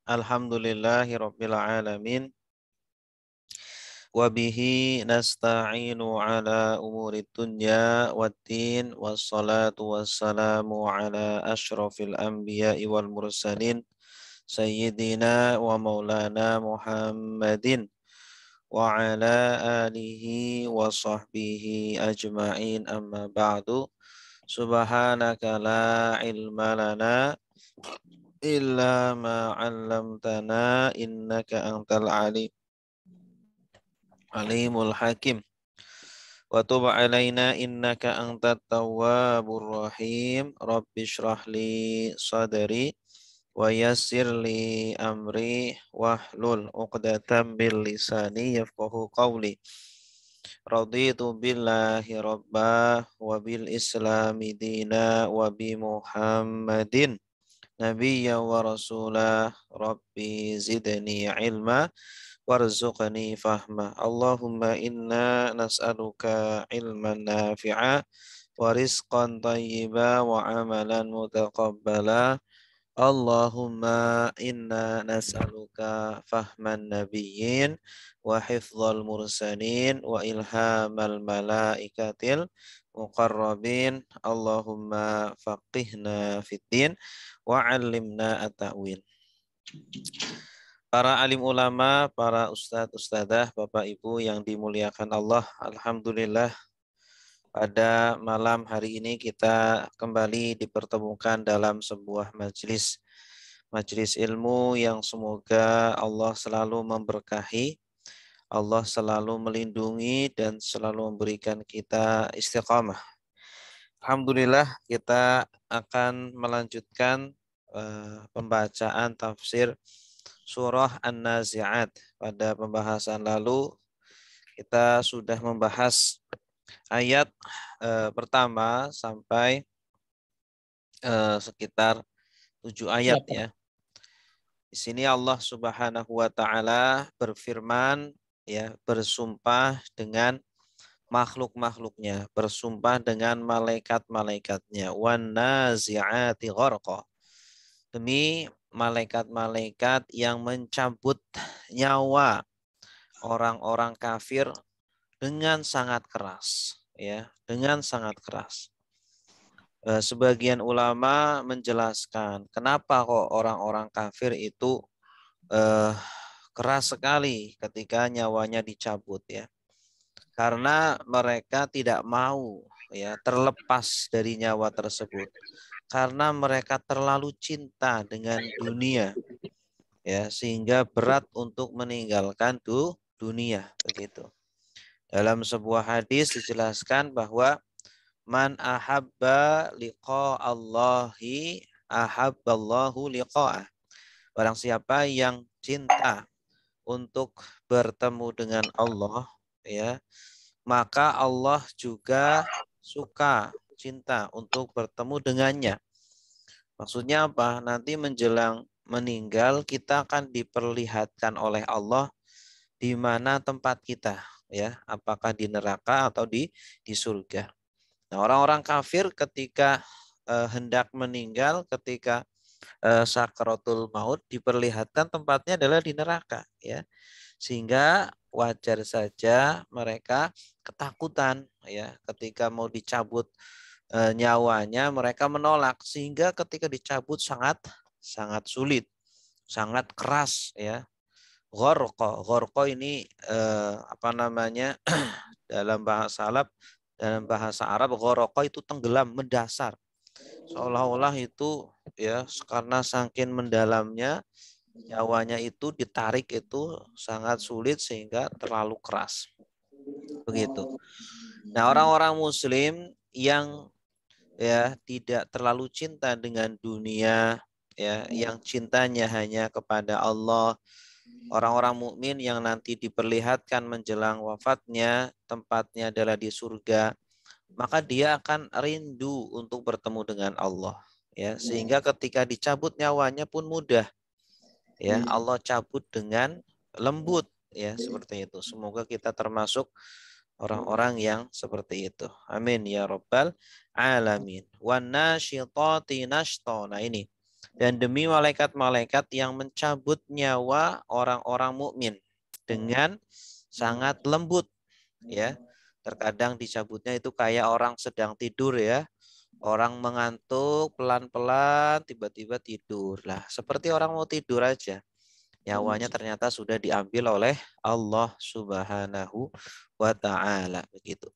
Alhamdulillahirabbil alamin. Wa bihi nasta'inu ala umurid dunya waddin wassalatu wassalamu ala asyrafil anbiya'i wal mursalin sayyidina wa maulana Muhammadin wa ala alihi wa sahbihi ajma'in amma ba'du. Subhanaka la ilma lana illa ma 'allamtana innaka antal alimul hakim. Wa tub 'alaina innaka antat tawwabur rahim. Rabbi shrah li sadri wa yassir li amri wahlul 'uqdatam bil lisani yafqahu qawli. Raditu billahi rabba wa bil islami dina wa bi Muhammadin nabiyya wa rasulah. Rabbi zidni ilma warzuqni fahma. Allahumma inna nas'aluka ilman nafi'a wa rizqan tayyiba wa amalan mutaqabbala. Allahumma inna nas'aluka fahman nabiyyin wa hifdzal mursalin wa ilhamal malaikatil muqarrabin. Allahumma faqihna fiddin wa 'allimna at-ta'wil. Para alim ulama, para ustadz, ustadzah, bapak ibu yang dimuliakan Allah, alhamdulillah pada malam hari ini kita kembali dipertemukan dalam sebuah majelis ilmu yang semoga Allah selalu memberkahi, Allah selalu melindungi dan selalu memberikan kita istiqamah. Alhamdulillah kita akan melanjutkan pembacaan tafsir surah An-Nazi'at. Pada pembahasan lalu kita sudah membahas ayat pertama sampai sekitar 7 ayat ya. Di sini Allah Subhanahu wa taala berfirman ya, bersumpah dengan makhluk-makhluknya, bersumpah dengan malaikat-malaikatnya. Wan nazi'ati gharqa. Demi malaikat-malaikat yang mencabut nyawa orang-orang kafir dengan sangat keras, ya, dengan sangat keras. Sebagian ulama menjelaskan kenapa kok orang-orang kafir itu keras sekali ketika nyawanya dicabut ya. Karena mereka tidak mau ya terlepas dari nyawa tersebut. Karena mereka terlalu cinta dengan dunia ya, sehingga berat untuk meninggalkan dunia begitu. Dalam sebuah hadis dijelaskan bahwa man ahabba liqa Allahi ahabballahu liqa'ah. Barang siapa yang cinta untuk bertemu dengan Allah ya, maka Allah juga suka cinta untuk bertemu dengannya. Maksudnya apa? Nanti menjelang meninggal kita akan diperlihatkan oleh Allah di mana tempat kita ya, apakah di neraka atau di surga. Nah, orang-orang kafir ketika hendak meninggal, ketika sakaratul maut diperlihatkan tempatnya adalah di neraka ya. Sehingga wajar saja mereka ketakutan ya ketika mau dicabut nyawanya, mereka menolak sehingga ketika dicabut sangat sulit, sangat keras ya. Gharqa ini apa namanya dalam bahasa Arab gharqa itu tenggelam, mendasar. Seolah-olah itu ya karena saking mendalamnya nyawanya itu ditarik itu sangat sulit sehingga terlalu keras. Begitu. Nah, orang-orang muslim yang ya tidak terlalu cinta dengan dunia ya, yang cintanya hanya kepada Allah, orang-orang mukmin yang nanti diperlihatkan menjelang wafatnya tempatnya adalah di surga, maka dia akan rindu untuk bertemu dengan Allah ya, sehingga ketika dicabut nyawanya pun mudah ya, Allah cabut dengan lembut ya, seperti itu. Semoga kita termasuk orang-orang yang seperti itu. Amin ya rabbal alamin. Wan nasyitati nashta. Nah ini dan demi malaikat-malaikat yang mencabut nyawa orang-orang mukmin dengan sangat lembut, ya. Terkadang dicabutnya itu kayak orang sedang tidur, ya. Orang mengantuk pelan-pelan tiba-tiba tidur. Lah, seperti orang mau tidur aja. Nyawanya ternyata sudah diambil oleh Allah Subhanahu wa taala, begitu.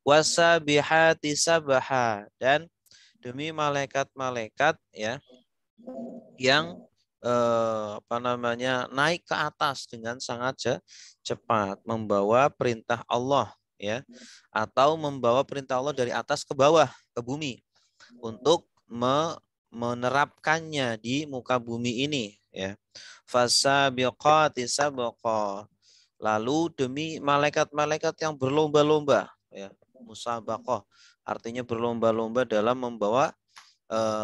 Wasabihati sabaha, dan demi malaikat-malaikat, ya, yang naik ke atas dengan sangat cepat, membawa perintah Allah, ya, atau membawa perintah Allah dari atas ke bawah ke bumi untuk menerapkannya di muka bumi ini, ya. Fasabiqati sabqa, lalu demi malaikat-malaikat yang berlomba-lomba, ya, musabaqah artinya berlomba-lomba dalam membawa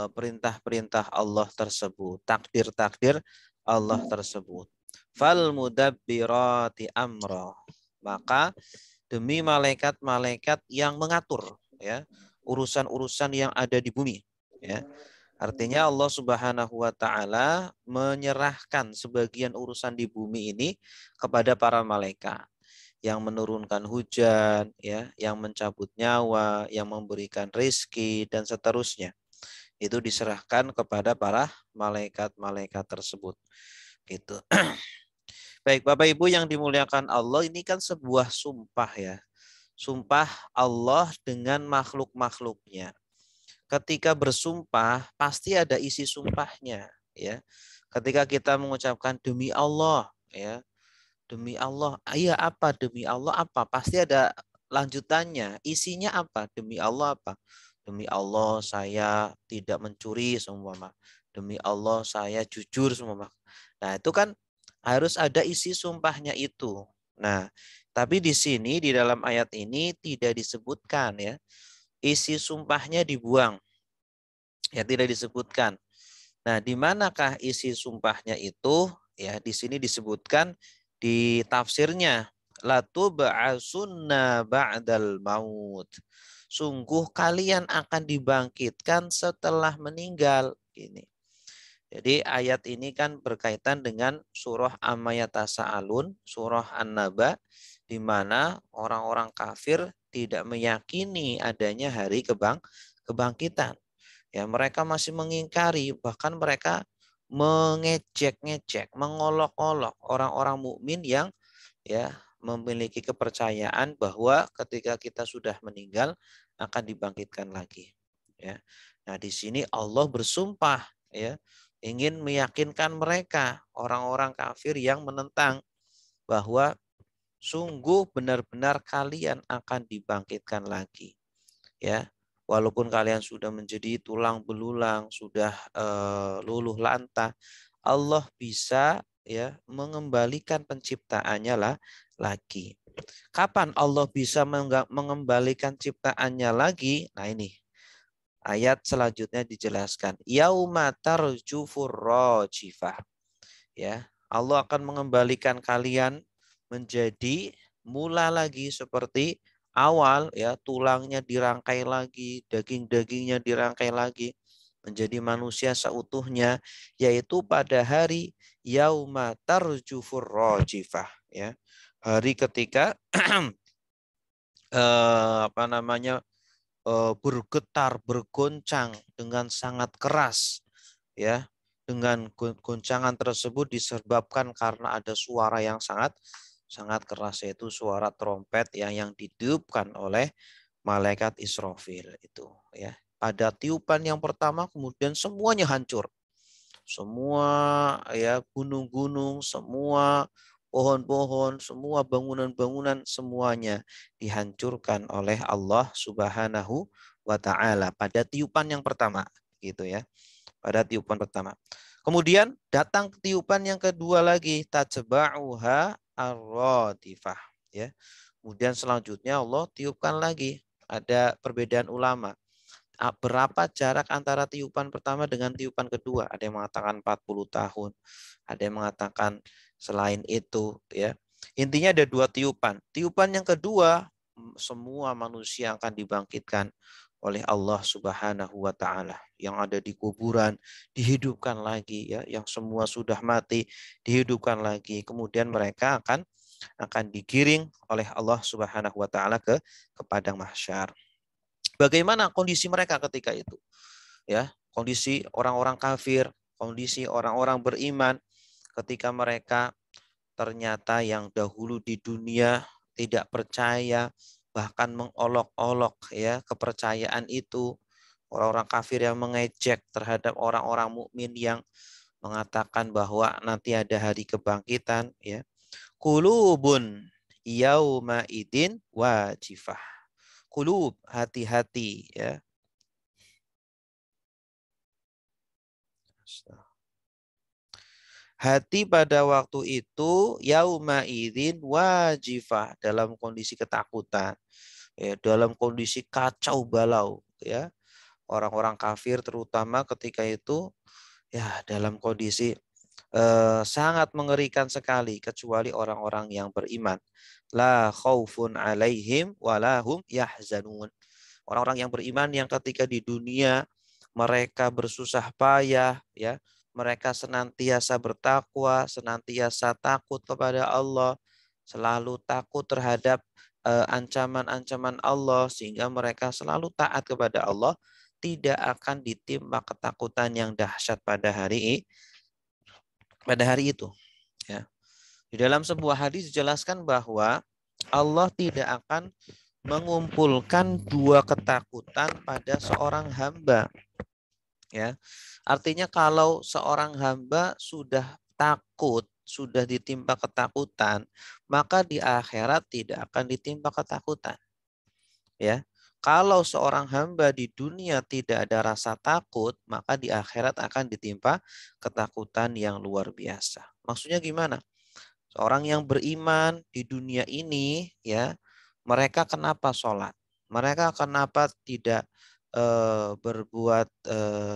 perintah-perintah Allah tersebut, takdir-takdir Allah tersebut. Fal mudabbirati amra, maka demi malaikat-malaikat yang mengatur, ya, urusan-urusan yang ada di bumi, ya. Artinya Allah Subhanahu wa taala menyerahkan sebagian urusan di bumi ini kepada para malaikat yang menurunkan hujan, ya, yang mencabut nyawa, yang memberikan rezeki dan seterusnya. Itu diserahkan kepada para malaikat-malaikat tersebut. Gitu. Baik, Bapak Ibu yang dimuliakan Allah, ini kan sebuah sumpah, ya. Sumpah Allah dengan makhluk-makhluknya. Ketika bersumpah pasti ada isi sumpahnya, ya. Ketika kita mengucapkan demi Allah, ya, demi Allah, iya apa demi Allah apa? Pasti ada lanjutannya. Isinya apa? Demi Allah apa? Demi Allah saya tidak mencuri semua. Demi Allah saya jujur semua. Nah, itu kan harus ada isi sumpahnya itu. Nah, tapi di sini di dalam ayat ini tidak disebutkan, ya. Isi sumpahnya dibuang. Ya, tidak disebutkan. Nah, di manakah isi sumpahnya itu? Ya, di sini disebutkan di tafsirnya, latu ba'asunna ba'dal maut. Sungguh kalian akan dibangkitkan setelah meninggal. Ini. Jadi ayat ini kan berkaitan dengan surah Amma Yatasa'alun, surah An-Naba, di mana orang-orang kafir tidak meyakini adanya hari kebangkitan. Ya, mereka masih mengingkari, bahkan mereka mengejek-ngejek, mengolok-olok orang-orang mukmin yang, ya, memiliki kepercayaan bahwa ketika kita sudah meninggal akan dibangkitkan lagi, ya. Nah, di sini Allah bersumpah, ya, ingin meyakinkan mereka orang-orang kafir yang menentang bahwa sungguh benar-benar kalian akan dibangkitkan lagi, ya. Walaupun kalian sudah menjadi tulang belulang, sudah luluh lantah, Allah bisa, ya, mengembalikan penciptaannya lah lagi. Kapan Allah bisa mengembalikan ciptaannya lagi? Nah, ini ayat selanjutnya dijelaskan. Yauma tarjufur rajifah. Ya, Allah akan mengembalikan kalian menjadi mula lagi seperti awal, ya, tulangnya dirangkai lagi, daging-dagingnya dirangkai lagi menjadi manusia seutuhnya, yaitu pada hari yauma tarjufur rajifah, ya. Hari ketika bergetar, bergoncang dengan sangat keras, ya. Dengan goncangan tersebut disebabkan karena ada suara yang sangat sangat keras, yaitu suara trompet yang ditiupkan oleh malaikat Israfil itu, ya. Pada tiupan yang pertama kemudian semuanya hancur. Semua, ya, gunung-gunung, semua pohon-pohon, semua bangunan-bangunan semuanya dihancurkan oleh Allah Subhanahu wa taala pada tiupan yang pertama, gitu, ya. Pada tiupan pertama. Kemudian datang tiupan yang kedua lagi, tajba'uha ar-radifah, ya. Kemudian selanjutnya Allah tiupkan lagi. Ada perbedaan ulama. Berapa jarak antara tiupan pertama dengan tiupan kedua? Ada yang mengatakan 40 tahun, ada yang mengatakan selain itu, ya. Intinya ada dua tiupan. Tiupan yang kedua semua manusia akan dibangkitkan. oleh Allah Subhanahu wa taala. Yang ada di kuburan dihidupkan lagi ya, yang semua sudah mati dihidupkan lagi. Kemudian mereka akan digiring oleh Allah Subhanahu wa taala ke padang mahsyar. Bagaimana kondisi mereka ketika itu? Ya, kondisi orang-orang kafir, kondisi orang-orang beriman ketika mereka ternyata yang dahulu di dunia tidak percaya, bahkan mengolok-olok ya kepercayaan itu, orang-orang kafir yang mengejek terhadap orang-orang mukmin yang mengatakan bahwa nanti ada hari kebangkitan ya. Qulubun yauma idin wajifah. Qulub, hati-hati ya. Hati pada waktu itu yauma idzin wajifah, dalam kondisi ketakutan, ya, dalam kondisi kacau balau ya. Orang-orang kafir terutama ketika itu ya dalam kondisi sangat mengerikan sekali, kecuali orang-orang yang beriman. La khaufun alaihim walahum yahzanun. Orang-orang yang beriman yang ketika di dunia mereka bersusah payah ya, mereka senantiasa bertakwa, senantiasa takut kepada Allah, selalu takut terhadap ancaman-ancaman Allah, sehingga mereka selalu taat kepada Allah, tidak akan ditimpa ketakutan yang dahsyat pada hari itu ya. Di dalam sebuah hadis dijelaskan bahwa Allah tidak akan mengumpulkan dua ketakutan pada seorang hamba ya. Artinya kalau seorang hamba sudah takut, sudah ditimpa ketakutan, maka di akhirat tidak akan ditimpa ketakutan ya. Kalau seorang hamba di dunia tidak ada rasa takut, maka di akhirat akan ditimpa ketakutan yang luar biasa. Maksudnya gimana? Seorang yang beriman di dunia ini ya, mereka kenapa sholat? Mereka kenapa tidak berbuat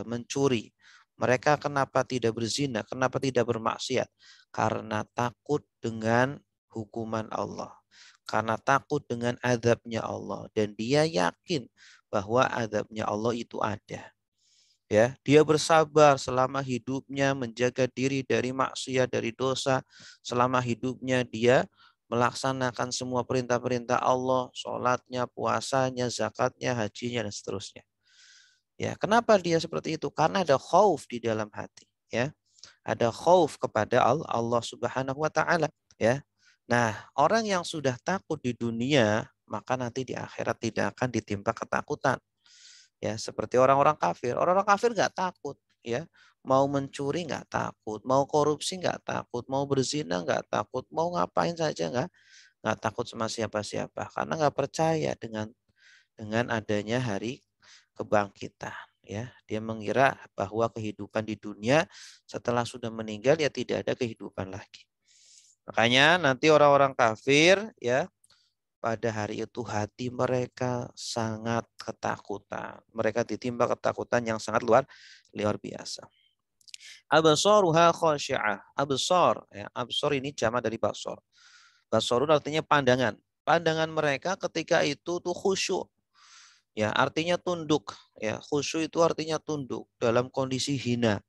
mencuri? Mereka kenapa tidak berzina? Kenapa tidak bermaksiat? Karena takut dengan hukuman Allah. Karena takut dengan azabnya Allah. Dan dia yakin bahwa azabnya Allah itu ada. Ya, dia bersabar selama hidupnya menjaga diri dari maksiat, dari dosa. Selama hidupnya dia melaksanakan semua perintah-perintah Allah, sholatnya, puasanya, zakatnya, hajinya, dan seterusnya. Ya, kenapa dia seperti itu? Karena ada khauf di dalam hati. Ya, ada khauf kepada Allah Subhanahu Wa Taala. Ya, nah orang yang sudah takut di dunia, maka nanti di akhirat tidak akan ditimpa ketakutan. Ya, seperti orang-orang kafir. Orang-orang kafir nggak takut, ya. Mau mencuri nggak takut, mau korupsi nggak takut, mau berzina nggak takut, mau ngapain saja nggak takut sama siapa-siapa, karena nggak percaya dengan adanya hari kebangkitan. Ya, dia mengira bahwa kehidupan di dunia setelah sudah meninggal ya tidak ada kehidupan lagi. Makanya nanti orang-orang kafir ya pada hari itu hati mereka sangat ketakutan. Mereka ditimpa ketakutan yang sangat luar biasa. Absaruha khasyi'ah. Absar, ya, absar ini jama dari basar. Basarun artinya pandangan. Pandangan mereka ketika itu tuh khusyuk. Ya, artinya tunduk. Ya, khusyuk itu artinya tunduk dalam kondisi hina.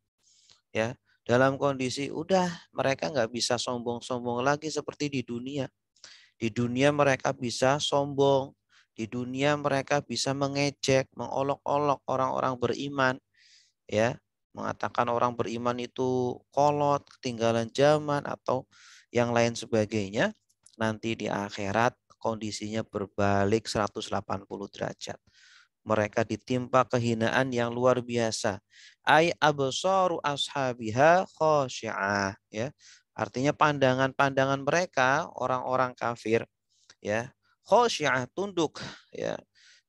Ya, dalam kondisi udah mereka nggak bisa sombong-sombong lagi seperti di dunia. Di dunia mereka bisa sombong. Di dunia mereka bisa mengejek, mengolok-olok orang-orang beriman. Ya, mengatakan orang beriman itu kolot, ketinggalan zaman, atau yang lain sebagainya. Nanti di akhirat kondisinya berbalik 180 derajat. Mereka ditimpa kehinaan yang luar biasa. Ai absaru ashabiha khasyi'ah, ya. Artinya pandangan-pandangan mereka orang-orang kafir ya, khasyi'ah tunduk ya.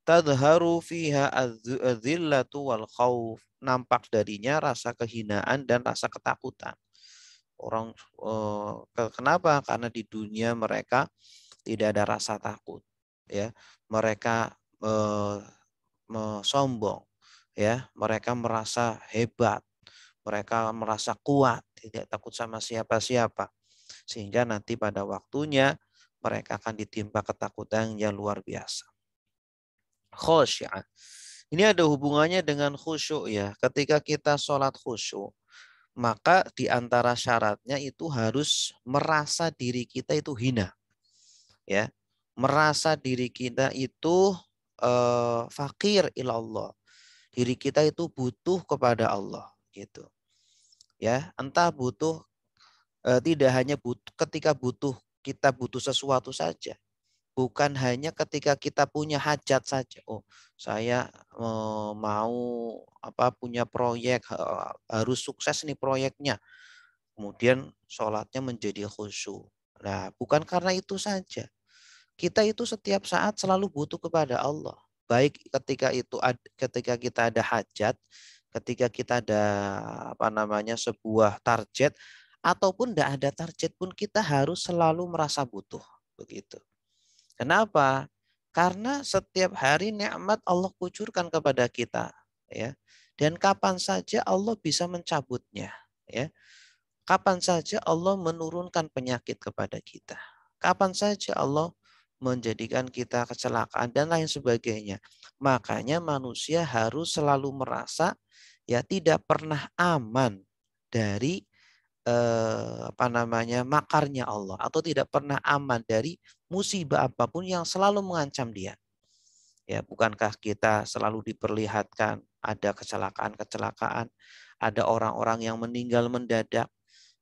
Tadharu fiha adzillatu wal khauf. Nampak darinya rasa kehinaan dan rasa ketakutan. Orang kenapa? Karena di dunia mereka tidak ada rasa takut ya. Mereka sombong ya, mereka merasa hebat, mereka merasa kuat, tidak takut sama siapa-siapa, sehingga nanti pada waktunya mereka akan ditimpa ketakutan yang luar biasa. Khosya. Ini ada hubungannya dengan khusyuk ya. Ketika kita sholat khusyuk, maka di antara syaratnya itu harus merasa diri kita itu hina, ya. Merasa diri kita itu fakir ilallah. Diri kita itu butuh kepada Allah, gitu. Ya, entah butuh tidak hanya butuh ketika kita butuh sesuatu saja, bukan hanya ketika kita punya hajat saja. Oh, saya mau punya proyek, harus sukses nih proyeknya. Kemudian sholatnya menjadi khusyuk. Nah, bukan karena itu saja. Kita itu setiap saat selalu butuh kepada Allah. Baik ketika kita ada hajat, ketika kita ada sebuah target, ataupun tidak ada target pun kita harus selalu merasa butuh. Begitu. Kenapa? Karena setiap hari nikmat Allah kucurkan kepada kita, ya. Dan kapan saja Allah bisa mencabutnya, ya. Kapan saja Allah menurunkan penyakit kepada kita. Kapan saja Allah menjadikan kita kecelakaan dan lain sebagainya. Makanya manusia harus selalu merasa ya tidak pernah aman dari makarnya Allah, atau tidak pernah aman dari musibah apapun yang selalu mengancam dia. Ya, bukankah kita selalu diperlihatkan ada kecelakaan-kecelakaan, ada orang-orang yang meninggal mendadak,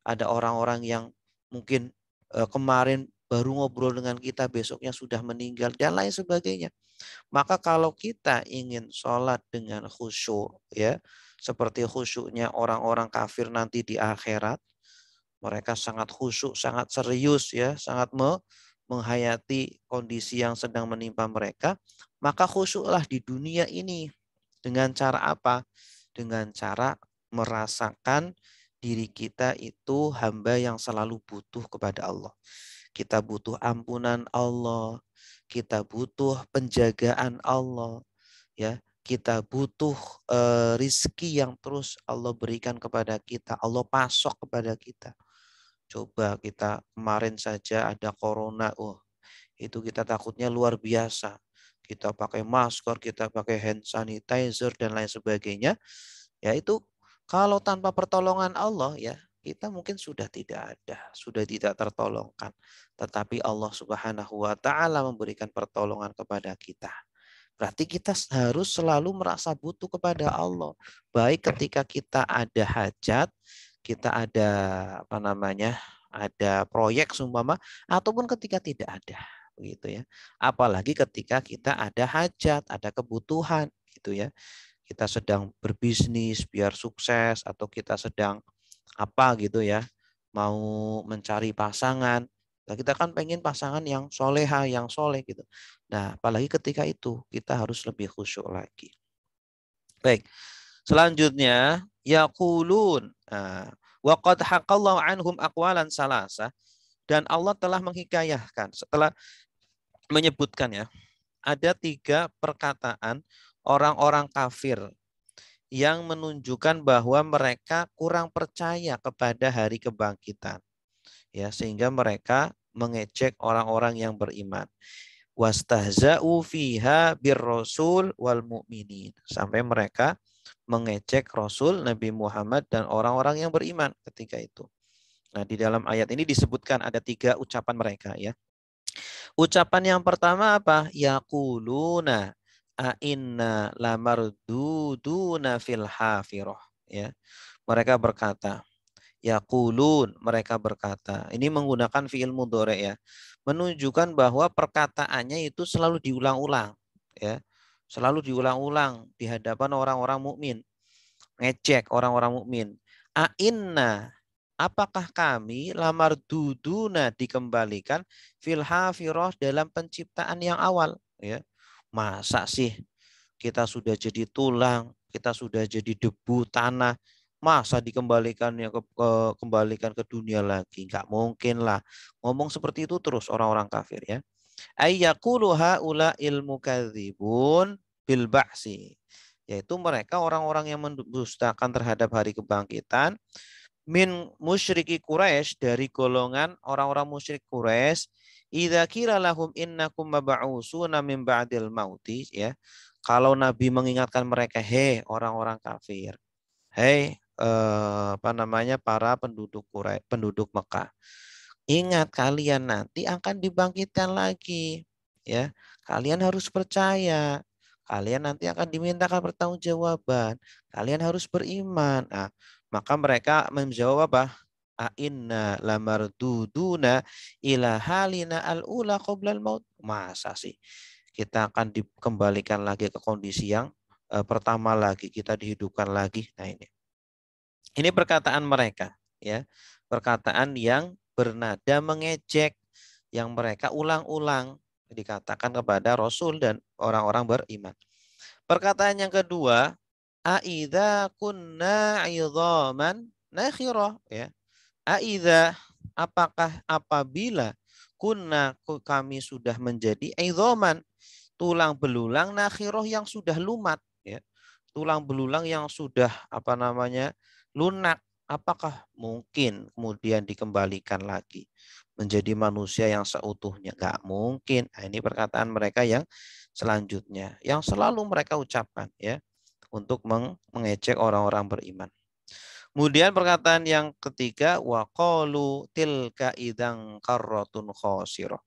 ada orang-orang yang mungkin kemarin baru ngobrol dengan kita, besoknya sudah meninggal dan lain sebagainya. Maka kalau kita ingin sholat dengan khusyuk, ya, seperti khusyuknya orang-orang kafir nanti di akhirat, mereka sangat khusyuk, sangat serius, ya, sangat menghayati kondisi yang sedang menimpa mereka. Maka khusyuklah di dunia ini. Dengan cara apa? Dengan cara merasakan diri kita itu hamba yang selalu butuh kepada Allah. Kita butuh ampunan Allah, kita butuh penjagaan Allah, ya. Kita butuh rizki yang terus Allah berikan kepada kita, Allah pasok kepada kita. Coba kita kemarin saja ada corona, itu kita takutnya luar biasa. Kita pakai masker, kita pakai hand sanitizer dan lain sebagainya. Ya itu kalau tanpa pertolongan Allah ya kita mungkin sudah tidak ada, sudah tidak tertolongkan. Tetapi Allah Subhanahu wa taala memberikan pertolongan kepada kita. Berarti kita harus selalu merasa butuh kepada Allah. Baik ketika kita ada hajat, kita ada ada proyek seumpama, ataupun ketika tidak ada, begitu ya. Apalagi ketika kita ada hajat, ada kebutuhan, gitu ya. Kita sedang berbisnis biar sukses, atau kita sedang gitu ya, mau mencari pasangan. Nah, kita kan pengen pasangan yang soleha, yang soleh gitu. Nah, apalagi ketika itu kita harus lebih khusyuk lagi. Baik, selanjutnya yaqulun. Nah, wa qad haqqallahu anhum aqwalan salasa, dan Allah telah menghikayahkan setelah menyebutkan ya, ada 3 perkataan orang-orang kafir yang menunjukkan bahwa mereka kurang percaya kepada hari kebangkitan, ya, sehingga mereka mengejek orang-orang yang beriman. Wastahza'u fiha birrasul wal mu'minin, sampai mereka mengejek Rasul Nabi Muhammad dan orang-orang yang beriman ketika itu. Nah, di dalam ayat ini disebutkan ada 3 ucapan mereka ya. Ucapan yang pertama apa? Yaquluna a inna lamarduduna fil hafirah, ya. Mereka berkata, yaqulun, mereka berkata. Ini menggunakan fiil mudhari ya. Menunjukkan bahwa perkataannya itu selalu diulang-ulang, ya. Selalu diulang-ulang di hadapan orang-orang mukmin. Ngecek orang-orang mukmin. A inna, apakah kami lamar duduna dikembalikan fil hafirah dalam penciptaan yang awal, ya. Masa sih kita sudah jadi tulang, kita sudah jadi debu tanah, masa kembalikan ke dunia lagi? Enggak mungkin lah. Ngomong seperti itu terus orang-orang kafir ya. Ayyaqulu haula ilmu kadzibun bil ba'si, yaitu mereka orang-orang yang mendustakan terhadap hari kebangkitan, min musyriki Quraisy, dari golongan orang-orang musyrik Quraisy, idza qila lahum innakum mab'usuna min ba'dil mauti, ya, Kalau Nabi mengingatkan mereka, hei orang-orang kafir, hei para penduduk Mekah, ingat kalian nanti akan dibangkitkan lagi, ya. Kalian harus percaya. Kalian nanti akan dimintakan pertanggungjawaban. Kalian harus beriman. Nah, maka mereka menjawab apa? Inna lamarduduna ila halina al-ula qoblal maut. Masa sih kita akan dikembalikan lagi ke kondisi yang pertama lagi, kita dihidupkan lagi. Nah, ini perkataan mereka, ya. Perkataan yang bernada mengejek, yang mereka ulang-ulang dikatakan kepada Rasul dan orang-orang beriman. Perkataan yang kedua, aidza kunna 'idhaman nakhirah, ya. Aidza, apakah apabila kunna kami sudah menjadi idhaman, tulang belulang nakhirah yang sudah lumat, ya. Tulang belulang yang sudah lunak, apakah mungkin kemudian dikembalikan lagi menjadi manusia yang seutuhnya? Enggak mungkin. Nah, ini perkataan mereka yang selanjutnya yang selalu mereka ucapkan, ya, untuk mengecek orang-orang beriman. Kemudian perkataan yang ketiga, waqalu tilka idzan qarratun khasirah.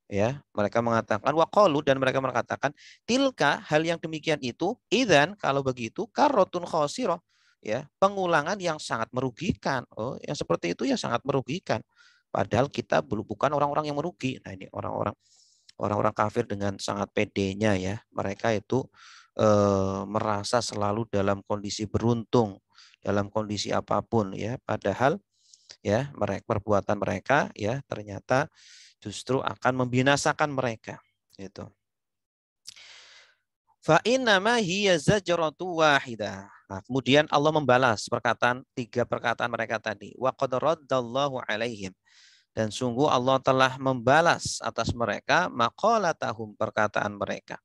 Ya, mereka mengatakan waqalu, dan mereka mengatakan tilka, hal yang demikian itu, idzan, kalau begitu, qarratun khasirah, ya, pengulangan yang sangat merugikan. Oh, yang seperti itu ya sangat merugikan. Padahal kita bukan orang-orang yang merugi. Nah, ini orang-orang kafir dengan sangat pedenya, ya. Mereka itu merasa selalu dalam kondisi beruntung dalam kondisi apapun, ya. Padahal, ya, perbuatan mereka, ya, ternyata justru akan membinasakan mereka, gitu. Fa innama hiya zajratu wahidah. Nah, kemudian Allah membalas tiga perkataan mereka tadi. Wa qad raddallahu alaihim. Dan sungguh Allah telah membalas atas mereka maqalatahum, perkataan mereka.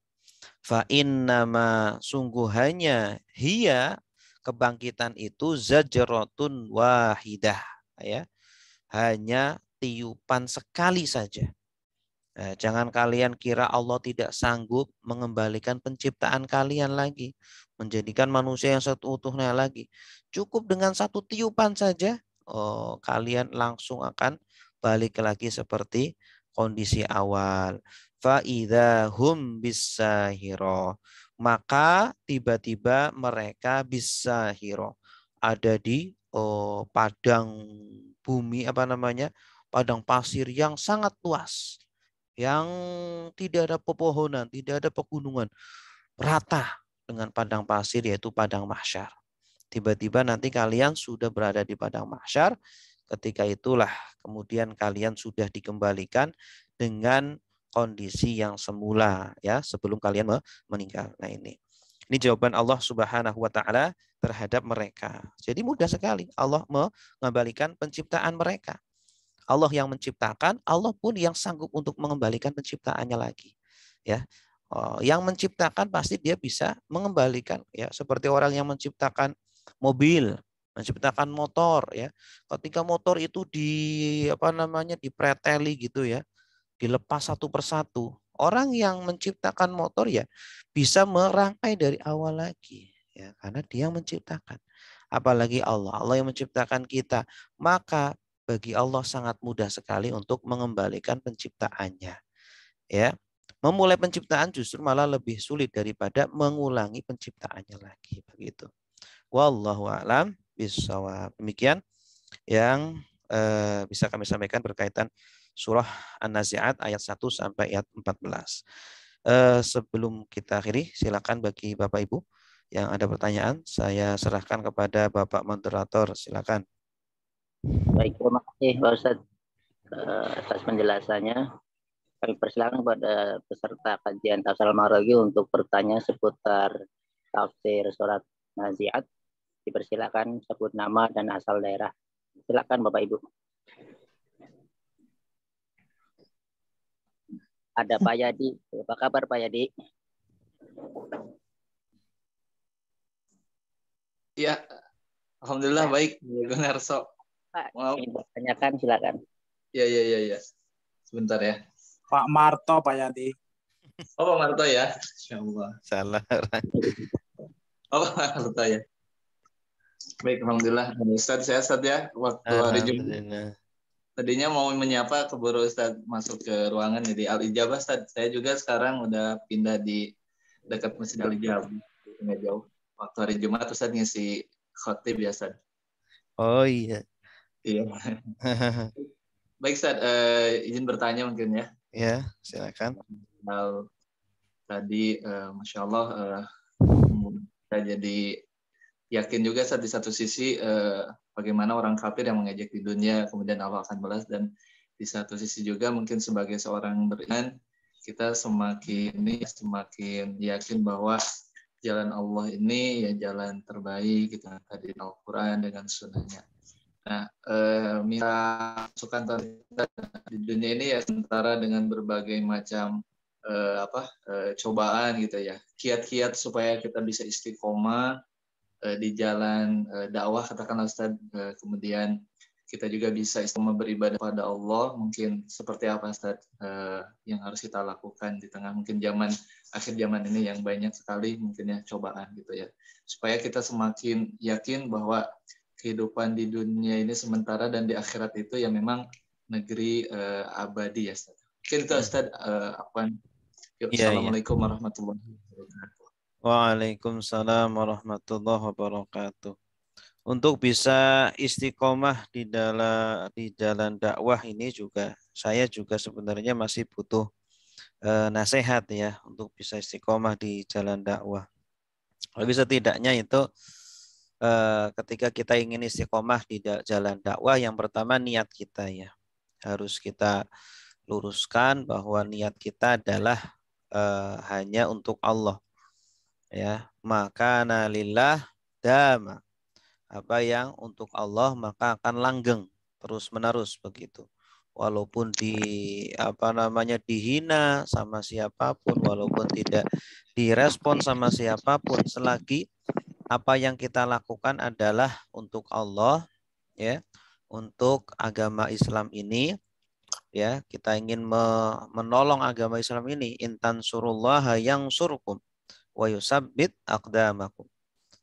Fa innama, sungguh hanya, hiya, kebangkitan itu, zajratun wahidah, ya. Hanya tiupan sekali saja. Jangan kalian kira Allah tidak sanggup mengembalikan penciptaan kalian lagi, menjadikan manusia yang seutuhnya lagi. Cukup dengan satu tiupan saja, kalian langsung akan balik lagi seperti kondisi awal. Fa'idha hum bisahiro. Maka tiba-tiba mereka bisahiro. Ada di padang bumi, padang pasir yang sangat luas, yang tidak ada pepohonan, tidak ada pegunungan, rata dengan padang pasir, yaitu padang mahsyar. Tiba-tiba nanti kalian sudah berada di padang mahsyar, ketika itulah kemudian kalian sudah dikembalikan dengan kondisi yang semula, ya, sebelum kalian meninggal. Nah, ini jawaban Allah Subhanahu wa taala terhadap mereka. Jadi mudah sekali Allah mengembalikan penciptaan mereka. Allah yang menciptakan, Allah pun yang sanggup untuk mengembalikan penciptaannya lagi. Ya, yang menciptakan pasti dia bisa mengembalikan. Ya, seperti orang yang menciptakan mobil, menciptakan motor. Ya, ketika motor itu dipreteli gitu, ya, dilepas satu persatu. Orang yang menciptakan motor ya bisa merangkai dari awal lagi. Ya, karena dia yang menciptakan. Apalagi Allah yang menciptakan kita. Maka bagi Allah sangat mudah sekali untuk mengembalikan penciptaannya. Ya, memulai penciptaan justru malah lebih sulit daripada mengulangi penciptaannya lagi, begitu. Wallahu a'lam bishawab. Demikian yang bisa kami sampaikan berkaitan surah An-Nazi'at ayat 1 sampai ayat 14. Sebelum kita akhiri, silakan bagi Bapak Ibu yang ada pertanyaan, saya serahkan kepada Bapak Moderator. Silakan. Baik, terima kasih Pak Ustadz atas penjelasannya. Kami persilakan kepada peserta kajian tafsir Al-Maraghi untuk bertanya seputar tafsir surat Nazi'at. Dipersilakan sebut nama dan asal daerah. Silakan Bapak Ibu. Ada Pak Yadi. Apa kabar Pak Yadi? Ya, alhamdulillah baik. Gunarso. Pak, ingin bertanyakan silakan. Ya. Sebentar ya. Pak Marto, Pak Yadi. Oh, Pak Marto ya. Insya Allah. Salah. Oh, Pak Marto ya. Baik, alhamdulillah. Ustaz sehat Ustaz ya. Waktu hari Jumat Alhamdulillah. tadinya mau menyapa keburu Ustaz masuk ke ruangan jadi Al Ijabah Ustaz. Saya juga sekarang udah pindah di dekat Masjid Al Ijabah. Nggak jauh. Waktu hari Jumat Ustaz ngisi khotib ya Ustaz. Oh iya. Iya. Baik Ustaz, izin bertanya mungkin ya. Ya, silakan. Hal tadi Masya Allah saya jadi yakin juga Ustaz di satu sisi bagaimana orang kafir yang mengejek di dunia kemudian Allah akan balas, dan di satu sisi juga mungkin sebagai seorang beriman kita semakin yakin bahwa jalan Allah ini ya jalan terbaik, kita tadi Al-Quran dengan sunnahnya. Nah, minta masukan di dunia ini ya sementara dengan berbagai macam cobaan gitu ya, kiat-kiat supaya kita bisa istiqomah di jalan dakwah katakanlah Ustaz, kemudian kita juga bisa istiqomah beribadah pada Allah. Mungkin seperti apa Ustaz yang harus kita lakukan di tengah mungkin akhir zaman ini yang banyak sekali mungkin ya cobaan gitu ya, supaya kita semakin yakin bahwa kehidupan di dunia ini sementara dan di akhirat itu ya memang negeri abadi ya Ustaz. Mungkin itu Ustaz. Iya, iya. Assalamualaikum warahmatullahi wabarakatuh. Waalaikumsalam warahmatullahi wabarakatuh. Untuk bisa istiqomah di jalan dakwah ini juga saya juga sebenarnya masih butuh nasihat ya untuk bisa istiqomah di jalan dakwah. Tapi setidaknya itu ketika kita ingin istiqomah di jalan dakwah, yang pertama niat kita ya. Harus kita luruskan bahwa niat kita adalah hanya untuk Allah. Ya, maka nalillah dama. Apa yang untuk Allah maka akan langgeng terus menerus begitu. Walaupun dihina sama siapapun, walaupun tidak direspon sama siapapun, selagi apa yang kita lakukan adalah untuk Allah ya, untuk agama Islam ini ya, kita ingin menolong agama Islam ini, intan surullaha yang surkum wa yusabbit aqdamakum.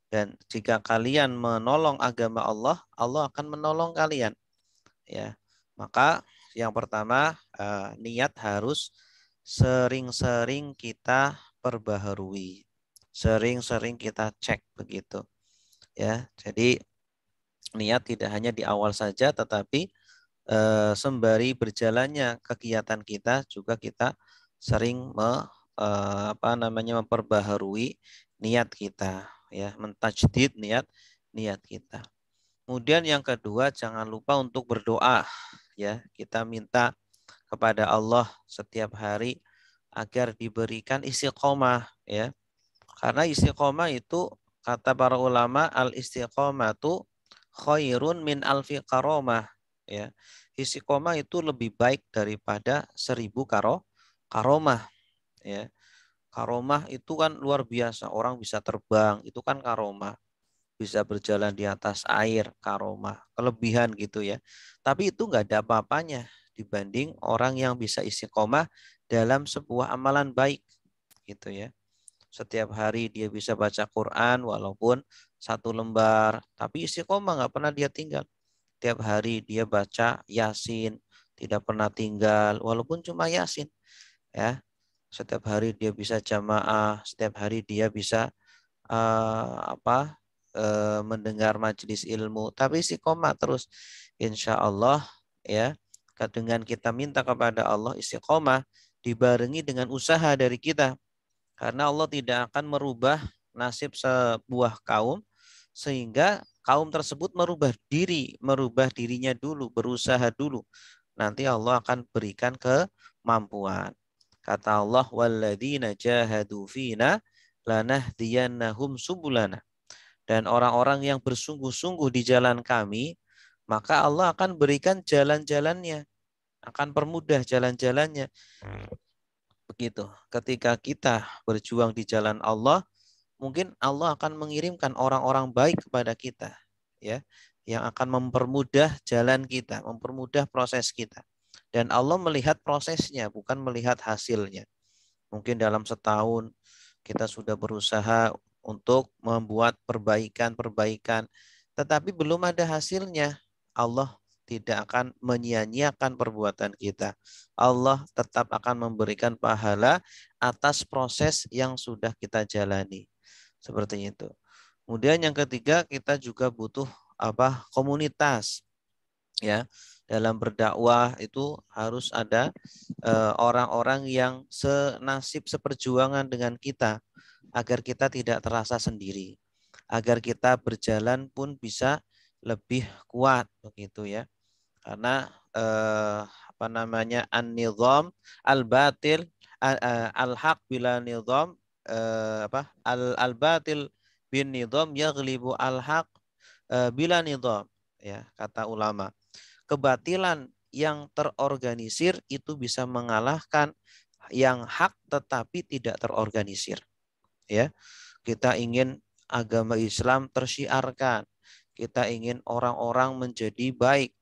Dan jika kalian menolong agama Allah, Allah akan menolong kalian. Ya, maka yang pertama niat harus sering-sering kita perbaharui, sering-sering kita cek begitu. Ya, jadi niat tidak hanya di awal saja, tetapi sembari berjalannya kegiatan kita juga kita sering memperbaharui niat kita ya, mentajdid niat kita. Kemudian yang kedua, jangan lupa untuk berdoa ya. Kita minta kepada Allah setiap hari agar diberikan istiqomah ya. Karena istiqomah itu kata para ulama, al istiqomatu khairun min alfi karomah ya. Istiqomah itu lebih baik daripada 1000 karomah ya. Karomah itu kan luar biasa, orang bisa terbang, itu kan karomah. Bisa berjalan di atas air, karomah, kelebihan gitu ya. Tapi itu nggak ada apa-apanya dibanding orang yang bisa istiqomah dalam sebuah amalan baik gitu ya. Setiap hari dia bisa baca Quran walaupun 1 lembar, tapi istiqomah nggak pernah dia tinggal. Tiap hari dia baca Yasin, tidak pernah tinggal walaupun cuma Yasin ya. Setiap hari dia bisa jamaah, setiap hari dia bisa mendengar majelis ilmu, tapi istiqomah terus. Insya Allah ya, dengan kita minta kepada Allah istiqomah dibarengi dengan usaha dari kita, karena Allah tidak akan merubah nasib sebuah kaum sehingga kaum tersebut merubah dirinya dulu, berusaha dulu. Nanti Allah akan berikan kemampuan. Kata Allah, walladzina jahadu fina lanahdiyannahum subulana. Dan orang-orang yang bersungguh-sungguh di jalan kami, maka Allah akan berikan jalan-jalannya, akan permudah jalan-jalannya. Begitu. Ketika kita berjuang di jalan Allah, mungkin Allah akan mengirimkan orang-orang baik kepada kita, ya, yang akan mempermudah jalan kita, mempermudah proses kita. Dan Allah melihat prosesnya, bukan melihat hasilnya. Mungkin dalam setahun kita sudah berusaha untuk membuat perbaikan-perbaikan, tetapi belum ada hasilnya. Allah tidak akan menyia-nyiakan perbuatan kita. Allah tetap akan memberikan pahala atas proses yang sudah kita jalani. Seperti itu. Kemudian yang ketiga, kita juga butuh komunitas. Ya, dalam berdakwah itu harus ada orang-orang yang senasib seperjuangan dengan kita agar kita tidak terasa sendiri, agar kita berjalan pun bisa lebih kuat begitu ya. Karena an-nizam al-batil al-haq bila nizam al-batil bin nizam yaghlibu al-haq bila nizam, ya kata ulama. Kebatilan yang terorganisir itu bisa mengalahkan yang hak tetapi tidak terorganisir. Ya, kita ingin agama Islam tersyiarkan, kita ingin orang-orang menjadi baik.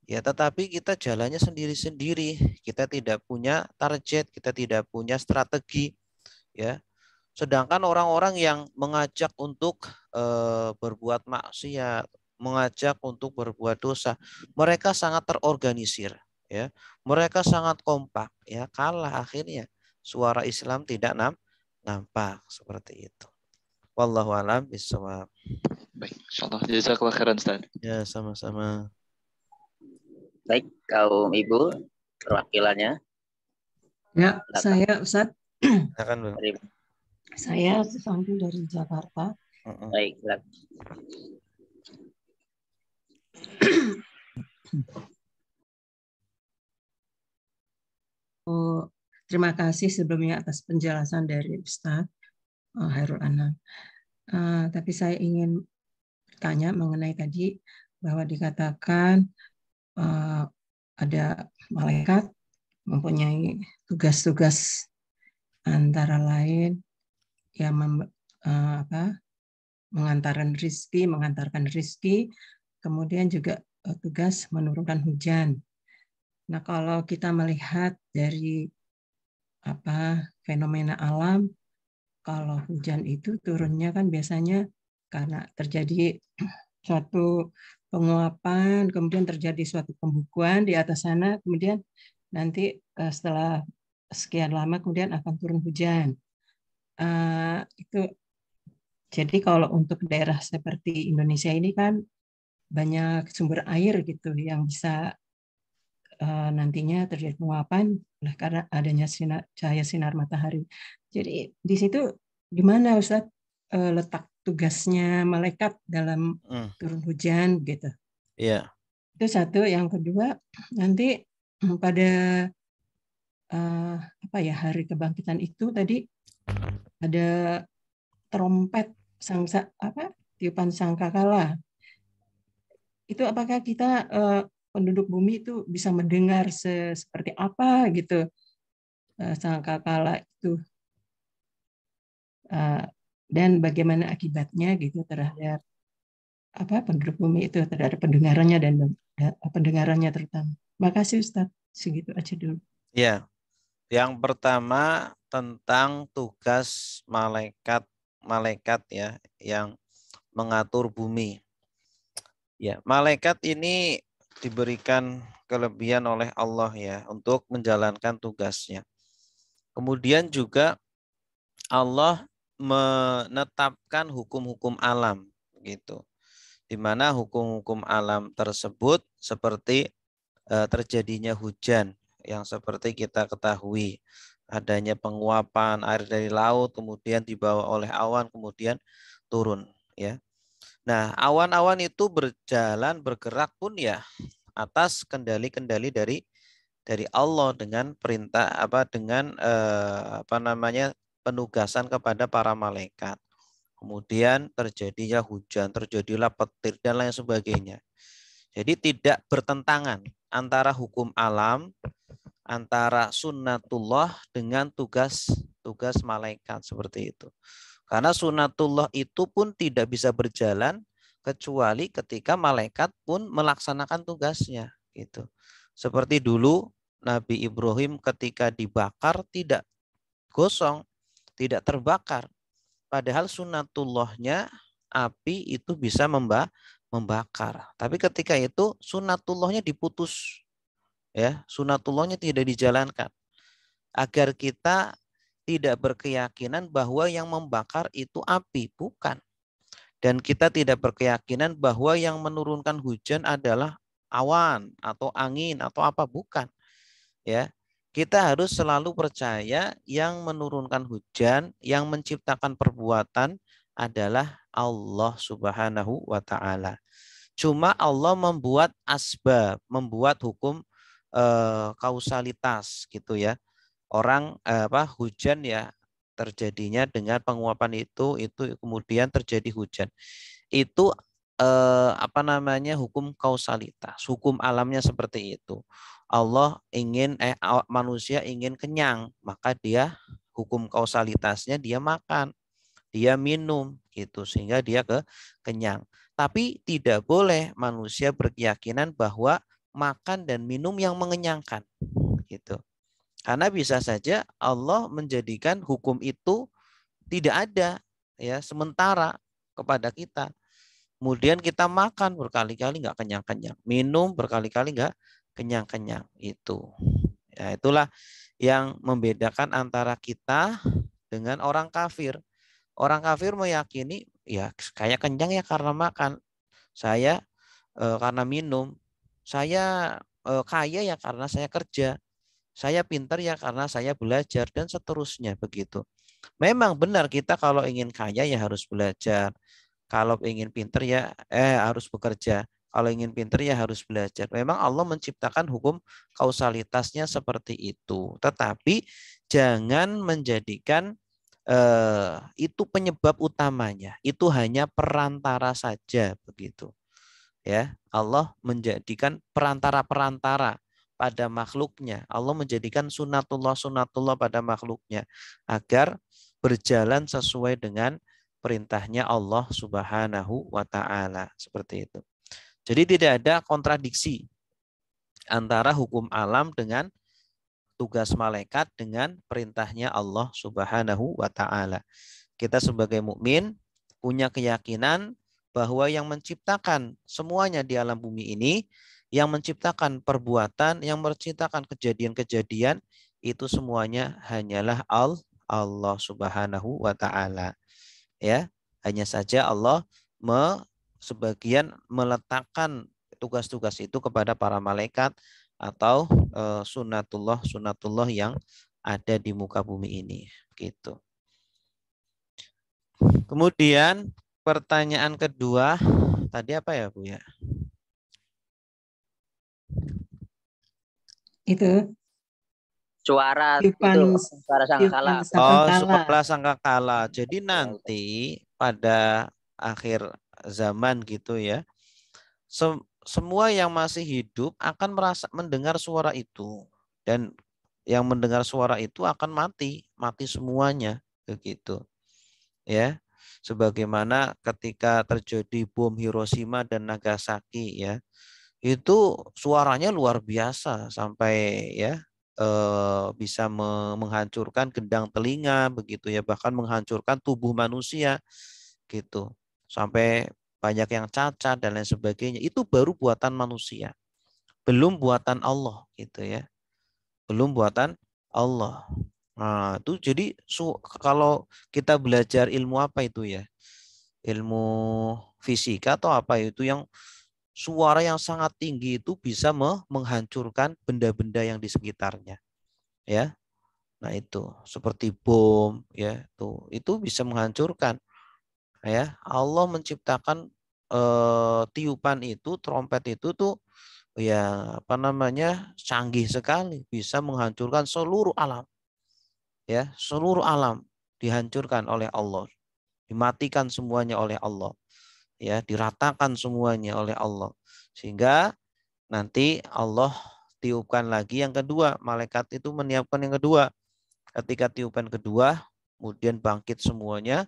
Ya, tetapi kita jalannya sendiri-sendiri. Kita tidak punya target, kita tidak punya strategi. Ya, sedangkan orang-orang yang mengajak untuk berbuat maksiat, mengajak untuk berbuat dosa, mereka sangat terorganisir, ya. Mereka sangat kompak, ya. Kalah akhirnya. Suara Islam tidak nampak seperti itu. Wallahu a'lam bishawab. Baik, insyaallah. Jazakallah khairan, Ustaz. Ya, sama-sama. Baik, kaum ibu perwakilannya. Ya, saya Ustaz. Silakan, Bu. Saya Susanti dari Jakarta. Baik, silakan. Terima kasih sebelumnya atas penjelasan dari Ustaz Hairul Anam. Tapi saya ingin bertanya mengenai tadi bahwa dikatakan ada malaikat mempunyai tugas-tugas antara lain yang mengantarkan rezeki, kemudian juga tugas menurunkan hujan. Nah, kalau kita melihat dari fenomena alam, kalau hujan itu turunnya kan biasanya karena terjadi suatu penguapan, kemudian terjadi suatu pembukuan di atas sana, kemudian nanti setelah sekian lama kemudian akan turun hujan. Itu jadi kalau untuk daerah seperti Indonesia ini kan banyak sumber air gitu yang bisa nantinya terjadi penguapan karena adanya cahaya sinar matahari. Jadi di situ gimana Ustaz letak tugasnya malaikat dalam turun hujan gitu? Iya. Itu satu. Yang kedua, nanti pada hari kebangkitan itu tadi ada trompet tiupan sangkakala. Itu apakah kita penduduk bumi itu bisa mendengar seperti apa gitu sangkakala itu, dan bagaimana akibatnya gitu terhadap penduduk bumi itu, terhadap pendengarannya dan pendengarannya terutama. Makasih Ustaz, segitu aja dulu. Ya, yang pertama tentang tugas malaikat ya yang mengatur bumi. Ya, malaikat ini diberikan kelebihan oleh Allah ya untuk menjalankan tugasnya. Kemudian juga Allah menetapkan hukum-hukum alam gitu. Di mana hukum-hukum alam tersebut seperti terjadinya hujan yang seperti kita ketahui, adanya penguapan air dari laut kemudian dibawa oleh awan kemudian turun ya. Nah, awan-awan itu bergerak pun ya atas kendali-kendali dari Allah dengan perintah dengan penugasan kepada para malaikat. Kemudian terjadinya hujan, terjadilah petir dan lain sebagainya. Jadi tidak bertentangan antara hukum alam, antara sunnatullah dengan tugas malaikat seperti itu. Karena sunnatullah itu pun tidak bisa berjalan kecuali ketika malaikat pun melaksanakan tugasnya gitu. Seperti dulu Nabi Ibrahim ketika dibakar tidak gosong, tidak terbakar. Padahal sunatullahnya api itu bisa membakar. Tapi ketika itu sunatullahnya diputus, ya, sunatullahnya tidak dijalankan, agar kita tidak berkeyakinan bahwa yang membakar itu api, bukan. Dan kita tidak berkeyakinan bahwa yang menurunkan hujan adalah awan atau angin atau apa, bukan. Ya, kita harus selalu percaya yang menurunkan hujan, yang menciptakan perbuatan adalah Allah Subhanahu wa taala. Cuma Allah membuat asbab, membuat hukum kausalitas gitu ya. Orang hujan ya terjadinya dengan penguapan itu kemudian terjadi hujan. Itu hukum kausalitas, hukum alamnya seperti itu. Allah ingin manusia ingin kenyang, maka dia hukum kausalitasnya dia makan, dia minum gitu sehingga dia kenyang. Tapi tidak boleh manusia berkeyakinan bahwa makan dan minum yang mengenyangkan gitu. Karena bisa saja Allah menjadikan hukum itu tidak ada ya sementara kepada kita. Kemudian kita makan berkali-kali nggak kenyang-kenyang, minum berkali-kali nggak kenyang-kenyang itu. Ya, itulah yang membedakan antara kita dengan orang kafir. Orang kafir meyakini ya kayak kenyang ya karena makan, saya karena minum, saya kaya ya karena saya kerja, saya pintar ya karena saya belajar dan seterusnya begitu. Memang benar kita kalau ingin kaya ya harus belajar. Kalau ingin pintar ya harus bekerja. Kalau ingin pintar ya harus belajar. Memang Allah menciptakan hukum kausalitasnya seperti itu. Tetapi jangan menjadikan itu penyebab utamanya. Itu hanya perantara saja begitu. Ya, Allah menjadikan perantara-perantara pada makhluknya. Allah menjadikan sunatullah pada makhluknya agar berjalan sesuai dengan perintahnya Allah Subhanahu wa taala, seperti itu. Jadi tidak ada kontradiksi antara hukum alam dengan tugas malaikat dengan perintahnya Allah Subhanahu wa taala. Kita sebagai mukmin punya keyakinan bahwa yang menciptakan semuanya di alam bumi ini, yang menciptakan perbuatan, yang menciptakan kejadian-kejadian itu semuanya hanyalah Allah Subhanahu wa taala. Ya, hanya saja Allah sebagian meletakkan tugas-tugas itu kepada para malaikat atau sunatullah yang ada di muka bumi ini, gitu. Kemudian pertanyaan kedua tadi apa ya Bu ya? Itu suara sangkakala. Suara sangkakala. Jadi nanti pada akhir zaman gitu ya, semua yang masih hidup akan mendengar suara itu, dan yang mendengar suara itu akan mati semuanya begitu. Ya. Sebagaimana ketika terjadi bom Hiroshima dan Nagasaki ya, itu suaranya luar biasa sampai ya bisa menghancurkan gendang telinga begitu ya, bahkan menghancurkan tubuh manusia gitu, sampai banyak yang cacat dan lain sebagainya. Itu baru buatan manusia, belum buatan Allah gitu ya, belum buatan Allah. Nah, itu jadi kalau kita belajar ilmu apa itu ya, ilmu fisika atau apa itu, yang suara yang sangat tinggi itu bisa menghancurkan benda-benda yang di sekitarnya ya. Nah itu seperti bom ya, itu bisa menghancurkan ya. Allah menciptakan tiupan itu, trompet itu tuh ya canggih sekali, bisa menghancurkan seluruh alam ya, seluruh alam dihancurkan oleh Allah, dimatikan semuanya oleh Allah ya, diratakan semuanya oleh Allah, sehingga nanti Allah tiupkan lagi yang kedua, malaikat itu menyiapkan yang kedua. Ketika tiupan kedua, kemudian bangkit semuanya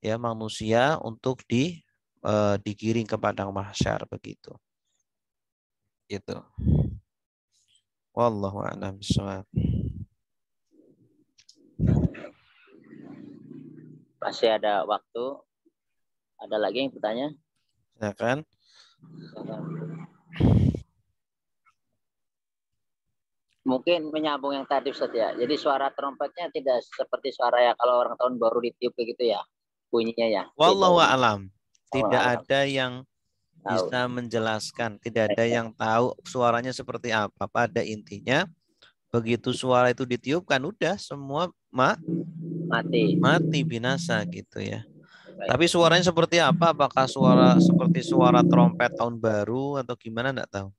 ya manusia untuk digiring ke padang mahsyar begitu. Gitu. Wallahu a'lam bishawab. Masih ada waktu. Ada lagi yang bertanya? Silakan. Mungkin menyambung yang tadi Ustaz ya. Jadi suara trompetnya tidak seperti suara ya kalau orang tahun baru ditiup begitu ya. Bunyinya ya. Wallahu Tidak. a'lam. Tidak Alam. ada yang Tahu. bisa menjelaskan, tidak ada yang tahu suaranya seperti apa. Pada intinya, begitu suara itu ditiupkan, udah semua mati binasa gitu ya. Tapi suaranya seperti apa? Apakah suara seperti suara trompet tahun baru atau gimana? Enggak tahu.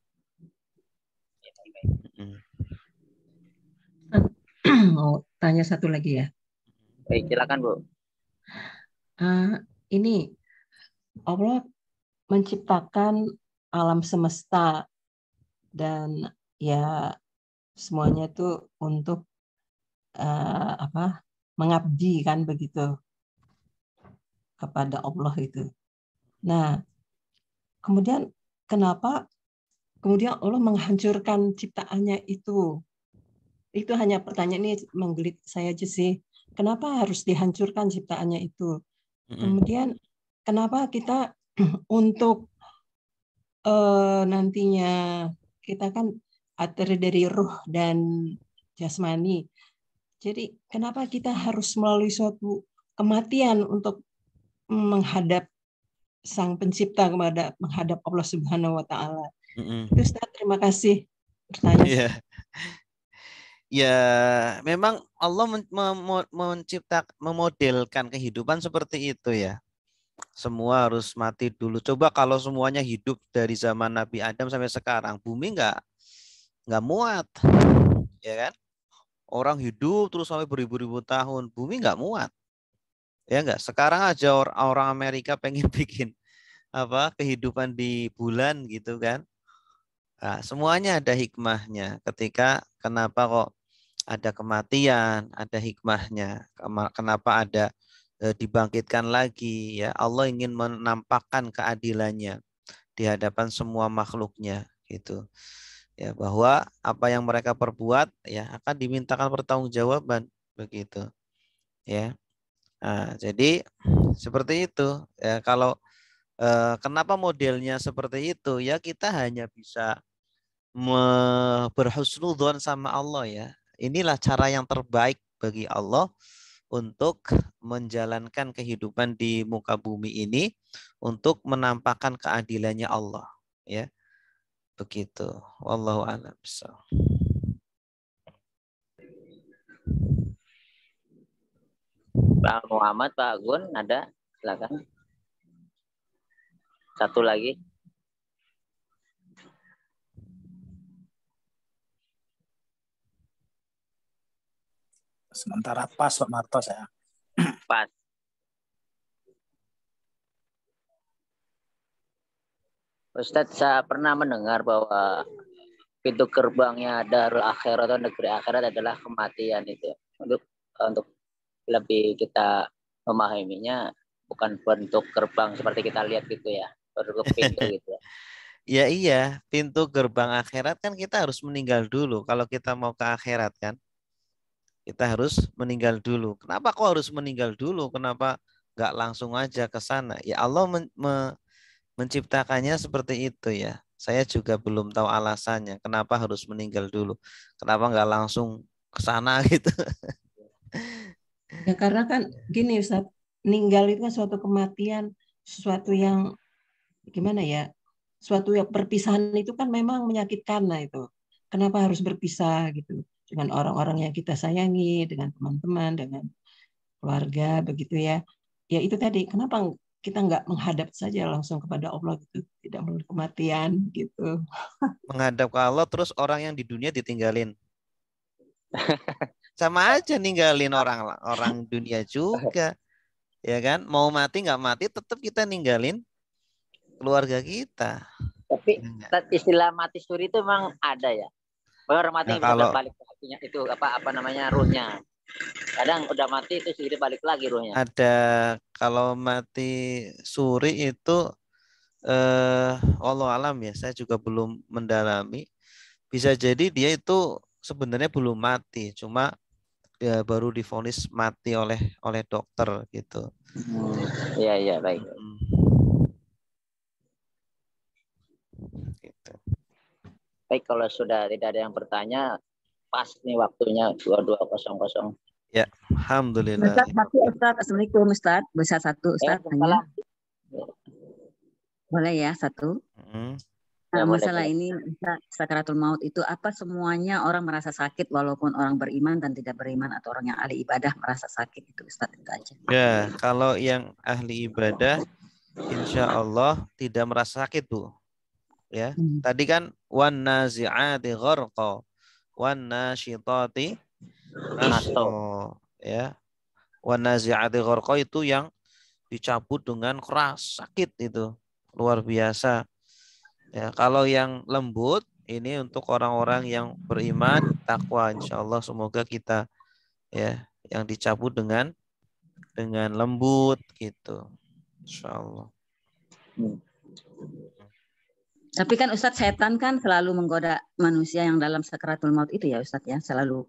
Mau tanya satu lagi ya. Baik, silakan Bu. Ini Allah menciptakan alam semesta dan ya semuanya itu untuk mengabdi kan begitu kepada Allah itu. Nah, kemudian kenapa kemudian Allah menghancurkan ciptaannya itu? Itu hanya pertanyaan ini menggelit saya aja sih. Kenapa harus dihancurkan ciptaannya itu? Kemudian kenapa kita untuk nantinya kita kan terdiri dari ruh dan jasmani. Jadi kenapa kita harus melalui suatu kematian untuk menghadap Sang Pencipta, menghadap Allah Subhanahu wa taala. Itu Ustaz, terima kasih bertanya. Yeah. Ya, memang Allah memodelkan kehidupan seperti itu ya. Semua harus mati dulu. Coba kalau semuanya hidup dari zaman Nabi Adam sampai sekarang, bumi nggak muat, ya kan? Orang hidup terus sampai beribu-ribu tahun, bumi nggak muat, ya nggak. Sekarang aja orang Amerika pengen bikin kehidupan di bulan gitu kan. Nah, semuanya ada hikmahnya. Kenapa kok ada kematian, ada hikmahnya. Kenapa ada dibangkitkan lagi? Ya, Allah ingin menampakkan keadilannya di hadapan semua makhluknya, gitu. Ya, bahwa apa yang mereka perbuat ya akan dimintakan pertanggungjawaban, begitu. Ya, nah, jadi seperti itu. Ya, kalau kenapa modelnya seperti itu? Ya, kita hanya bisa berhusnudzon sama Allah ya. Inilah cara yang terbaik bagi Allah untuk menjalankan kehidupan di muka bumi ini untuk menampakkan keadilannya Allah ya. Begitu. Wallahu a'lam. Pak Muhammad, Pak Gun ada? Silakan. Satu lagi. Sementara pas Pak Marto saya. Pas. Ustadz, saya pernah mendengar bahwa pintu gerbangnya Darul Akhirat atau negeri akhirat adalah kematian itu. Untuk lebih kita memahaminya bukan bentuk gerbang seperti kita lihat gitu ya, bentuk pintu gitu ya. Ya iya, pintu gerbang akhirat kan kita harus meninggal dulu. Kalau kita mau ke akhirat kan, kita harus meninggal dulu. Kenapa kok harus meninggal dulu? Kenapa nggak langsung aja ke sana? Ya Allah menciptakannya seperti itu ya. Saya juga belum tahu alasannya. Kenapa harus meninggal dulu? Kenapa nggak langsung ke sana gitu? Ya karena kan gini Ustaz, meninggal itu kan suatu kematian, sesuatu yang gimana ya? Suatu yang perpisahan itu kan memang menyakitkan lah itu. Kenapa harus berpisah gitu dengan orang-orang yang kita sayangi, dengan teman-teman, dengan keluarga begitu ya. Ya itu tadi, kenapa kita nggak menghadap saja langsung kepada Allah gitu, tidak melalui kematian gitu. Menghadap ke Allah terus orang yang di dunia ditinggalin. Sama aja ninggalin orang dunia juga. Ya kan? Mau mati nggak mati tetap kita ninggalin keluarga kita. Tapi istilah mati suri itu memang ada ya. Orang mati bisa balik itu apa namanya ruhnya. Kadang udah mati itu sedikit balik lagi ruhnya. Ada kalau mati suri itu wallahu alam ya, saya juga belum mendalami. Bisa jadi dia itu sebenarnya belum mati, cuma dia baru divonis mati oleh dokter gitu. Iya, baik. Gitu. Baik, kalau sudah tidak ada yang bertanya, pas nih waktunya 22.00. Ya, alhamdulillah. Ustaz, Assalamualaikum Ustaz. Bisa satu Ustaz tanya? Boleh ya satu? Ya, masalah boleh. ini sakaratul maut itu apa semuanya orang merasa sakit walaupun orang beriman dan tidak beriman atau orang yang ahli ibadah merasa sakit itu Ustaz, itu aja. Ya, kalau yang ahli ibadah insya Allah tidak merasa sakit Bu. Ya, tadi kan wan nazi'ati gharqa wan nasyitati nasra, ya. Wan nazi'ati gharqa itu yang dicabut dengan keras, sakit itu luar biasa. Ya, kalau yang lembut ini untuk orang-orang yang beriman, takwa, insya Allah semoga kita ya yang dicabut dengan lembut gitu, insya Allah. Tapi kan Ustadz, setan kan selalu menggoda manusia yang dalam sakaratul maut itu ya Ustadz ya, selalu.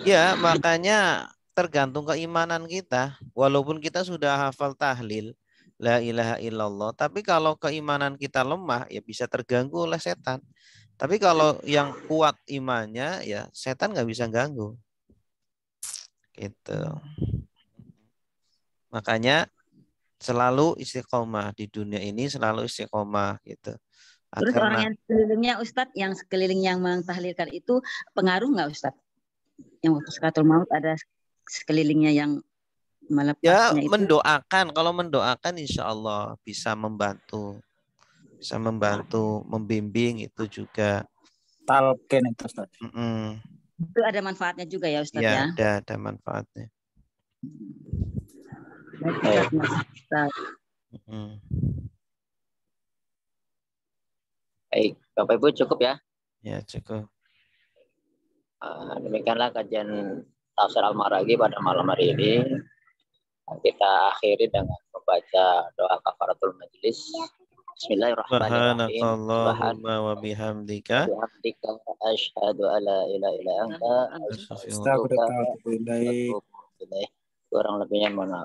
Ya, makanya tergantung keimanan kita. Walaupun kita sudah hafal tahlil la ilaha illallah, tapi kalau keimanan kita lemah ya bisa terganggu oleh setan. Tapi kalau yang kuat imannya ya setan nggak bisa ganggu. Gitu. Makanya selalu istiqomah di dunia ini, selalu istiqomah gitu. Terus orang yang sekelilingnya Ustadz, yang sekeliling yang mentahlilkan itu pengaruh nggak Ustadz? Yang waktu sakaratul maut ada sekelilingnya yang melepasnya ya, itu? mendoakan. Kalau mendoakan insya Allah bisa membantu. Bisa membantu, membimbing itu juga. Talqin itu Ustaz. Itu ada manfaatnya juga ya Ustadz ya? Ya, ada manfaatnya. Baik, Bapak Ibu cukup ya? Ya, cukup. Demikianlah kajian Tafsir Al-Maraghi pada malam hari ini. Kita akhiri dengan membaca doa kafaratul majelis. Bismillahirrahmanirrahim. Subhanakallahumma wa bihamdika asyhadu alla ilaha illa anta astaghfiruka wa atubu ilaik. Kurang lebihnya mohon maaf.